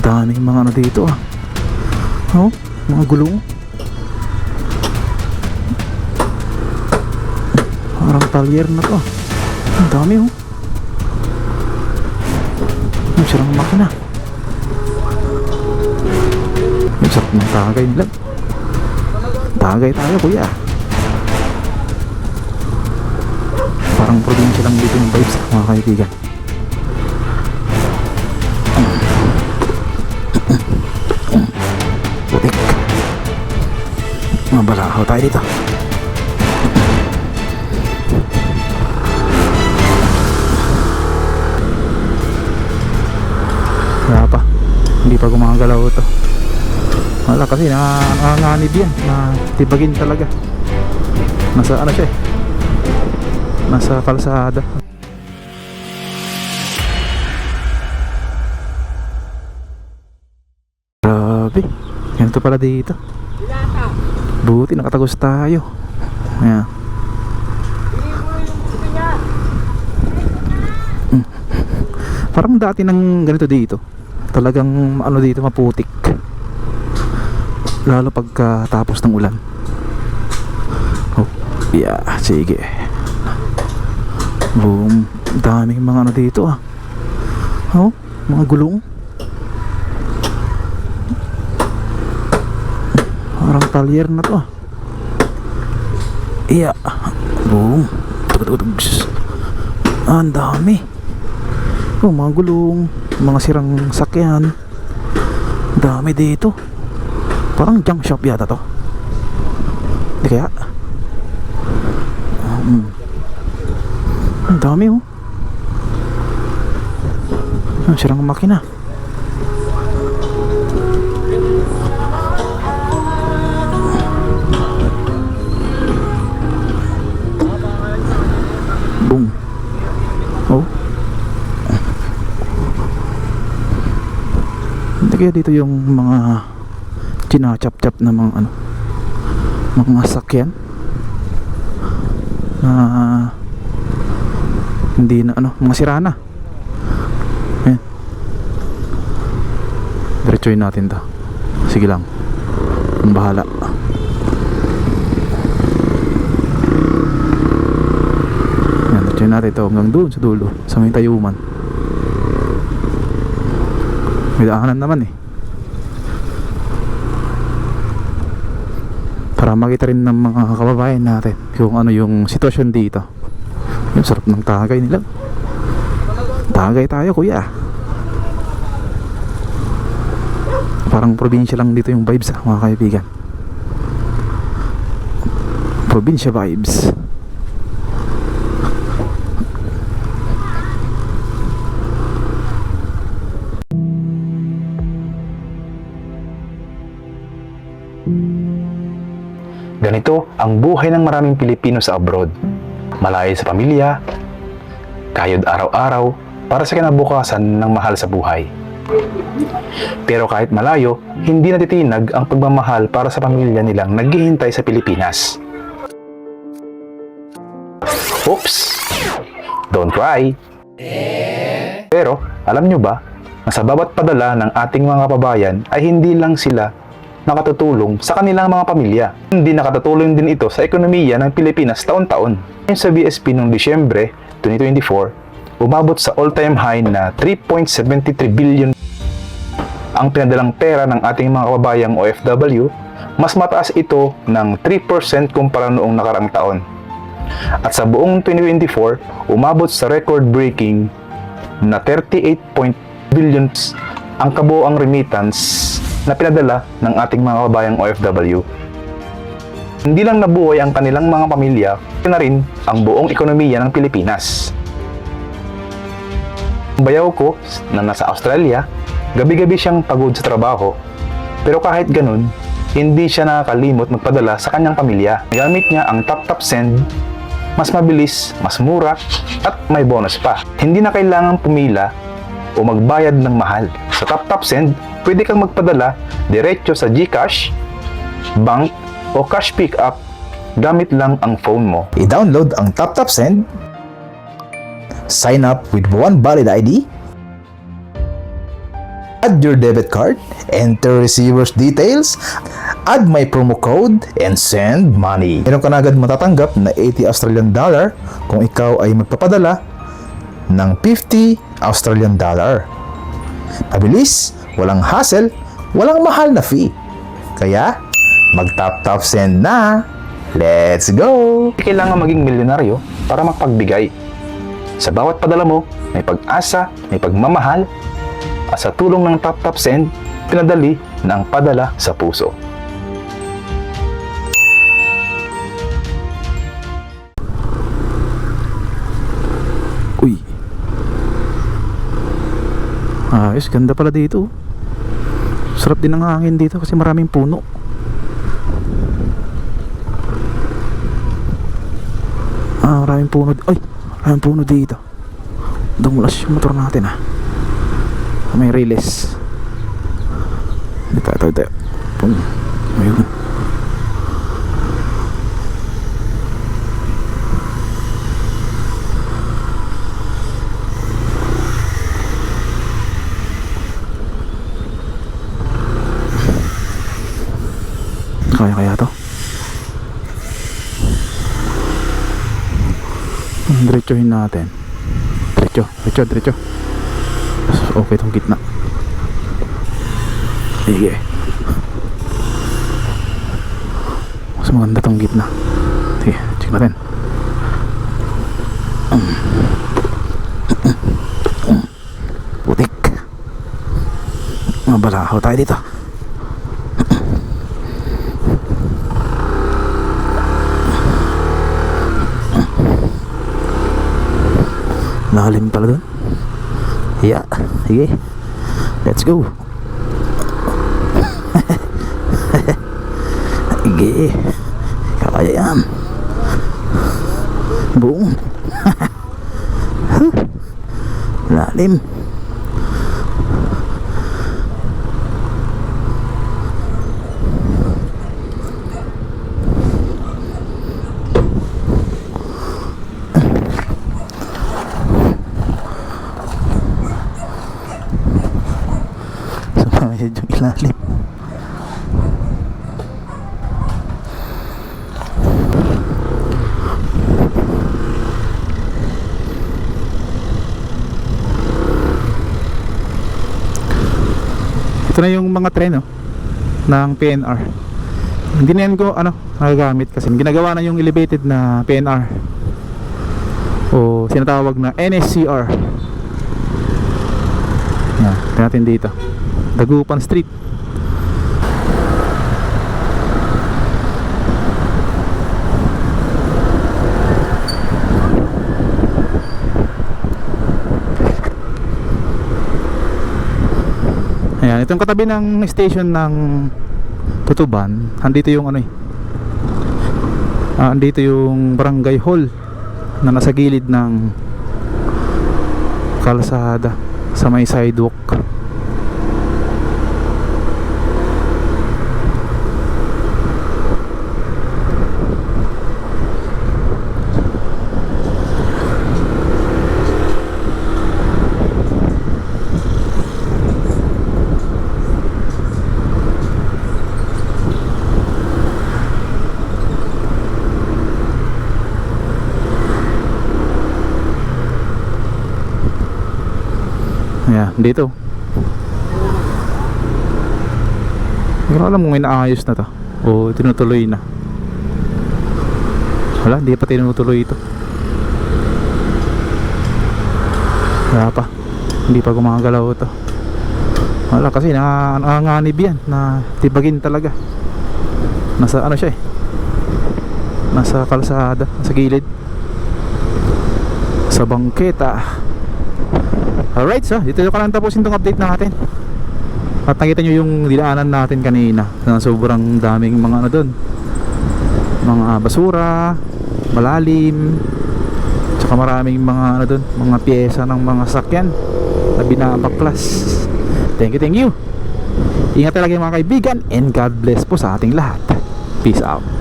daming mga ano dito ah. Oh, mga gulong. Parang talyer na to. Ang dami oh. Ang sarang makina. Ang sarap ng tagay nila. Tagay tayo kuya. Parang probinsya lang dito yung vibes mga kaibigan. Putik. Mabalahaw tayo dito. Wala pa. Hindi pa gumagalaw ito. Wala kasi nanganganib yan. Natibagin talaga. Nasa ano siya eh. Nasa kalsada. Grabe. Ganito pala dito. Buti nakatagos tayo. Ayan. Parang dati ng ganito dito. Talagang ano dito maputik. Lalo pagkatapos ng ulan. Oh, yeah, sige. Boom. Daming mga ano dito ah. Oh, mga gulong. Parang talyer na to ah. Yeah. Boom. Ah, ang dami. Oh, mga gulong, mga sirang sakyan. Dami dito. Parang junk shop yata to. Di kaya? Ang dami oh. Ang sirang makina. Boom. Oh. Hindi kaya dito yung mga chinachap-chap na mga ano, mga sakyan na hindi na ano, mga sirana. Ayan. Diretsuhin natin to. Sige lang, ang bahala. Ayan, diretsuhin natin to hanggang doon sa dulo, sa may tayuman. May daanan naman eh, para makita rin ng mga kababayan natin kung ano yung sitwasyon dito. Yung sarap ng tagay nila. Tagay tayo kuya. Parang probinsya lang dito yung vibes mga kaibigan. Probinsya vibes. Ganito ang buhay ng maraming Pilipino sa abroad. Malayo sa pamilya, kayod araw-araw para sa kinabukasan ng mahal sa buhay. Pero kahit malayo, hindi natitinag ang pagmamahal para sa pamilya nilang naghihintay sa Pilipinas. Oops! Don't cry! Pero alam nyo ba na sa bawat padala ng ating mga kababayan ay hindi lang sila nakatutulong sa kanilang mga pamilya. Hindi nakatutulong din ito sa ekonomiya ng Pilipinas taon-taon. Ayon sa BSP noong Disyembre 2024, umabot sa all-time high na 3.73 billion ang pinadalang pera ng ating mga kababayang OFW. Mas mataas ito ng 3% kumpara noong nakaraang taon. At sa buong 2024, umabot sa record-breaking na 38 billion ang kabuoang remittance na pinadala ng ating mga kababayang OFW. Hindi lang nabuhay ang kanilang mga pamilya, na rin ang buong ekonomiya ng Pilipinas. Ang bayaw ko na nasa Australia, gabi-gabi siyang pagod sa trabaho. Pero kahit ganun, hindi siya nakakalimot magpadala sa kanyang pamilya. Gamit niya ang TapTap Send, mas mabilis, mas mura, at may bonus pa. Hindi na kailangan pumila o magbayad ng mahal. Sa TapTap Send, pwede kang magpadala diretso sa GCash, bank, o cash pickup gamit lang ang phone mo. I-download ang TapTap Send, sign up with one valid ID, Add your debit card, enter receiver's details, add my promo code, and send money. Meron ka na agad matatanggap na 80 Australian dollar kung ikaw ay magpapadala ng 50 Australian dollar. Mabilis, walang hassle, walang mahal na fee. Kaya, mag-tap send na! Let's go! Kailangan maging milyonaryo para magpagbigay. Sa bawat padala mo, may pag-asa, may pagmamahal, at sa tulong ng tap send, pinadali na ang padala sa puso. Uy. Ayos, ganda pala dito. Sarap din ang hangin dito kasi maraming puno. Maraming puno. Ay, maraming puno dito. Dumulas yung motor natin May release. Ito. Pum. Ayun. Kaya to? Diretsuhin natin. Diretso. Okay itong gitna. Sige. Mas maganda itong gitna. Sige, check natin. Putik. Mabalaho tayo dito. Lalim pala dun. Yeah, sige. Let's go. Sige. Kaya yan. Boom. Lalim. Medyo ilalim. Ito na yung mga tren ng PNR. Hindi na yan ko nagagamit kasi ginagawa na yung elevated na PNR o sinatawag na NSCR. Tingnan natin dito. Dagupan Street. Ayan, itong katabi ng station ng Tutuban, andito yung andito yung barangay hall na nasa gilid ng kalsada sa may sidewalk. Ayan, dito. Hindi ko alam kung may naayos na to o tinutuloy na. Wala, hindi pa tinutuloy ito. Wala pa. Hindi pa gumagalaw ito. Wala kasi nanganganib yan. Tibagin talaga. Nasa siya nasa kalsada, nasa gilid, sa bangketa. Alright, so dito ko lang tapusin itong update natin. At nakita nyo yung dinaanan natin kanina na sobrang daming mga doon, mga basura, malalim, tsaka maraming mga doon, mga pyesa ng mga sakyan na binabaklas. Thank you. Ingat talaga mga kaibigan, and God bless po sa ating lahat. Peace out.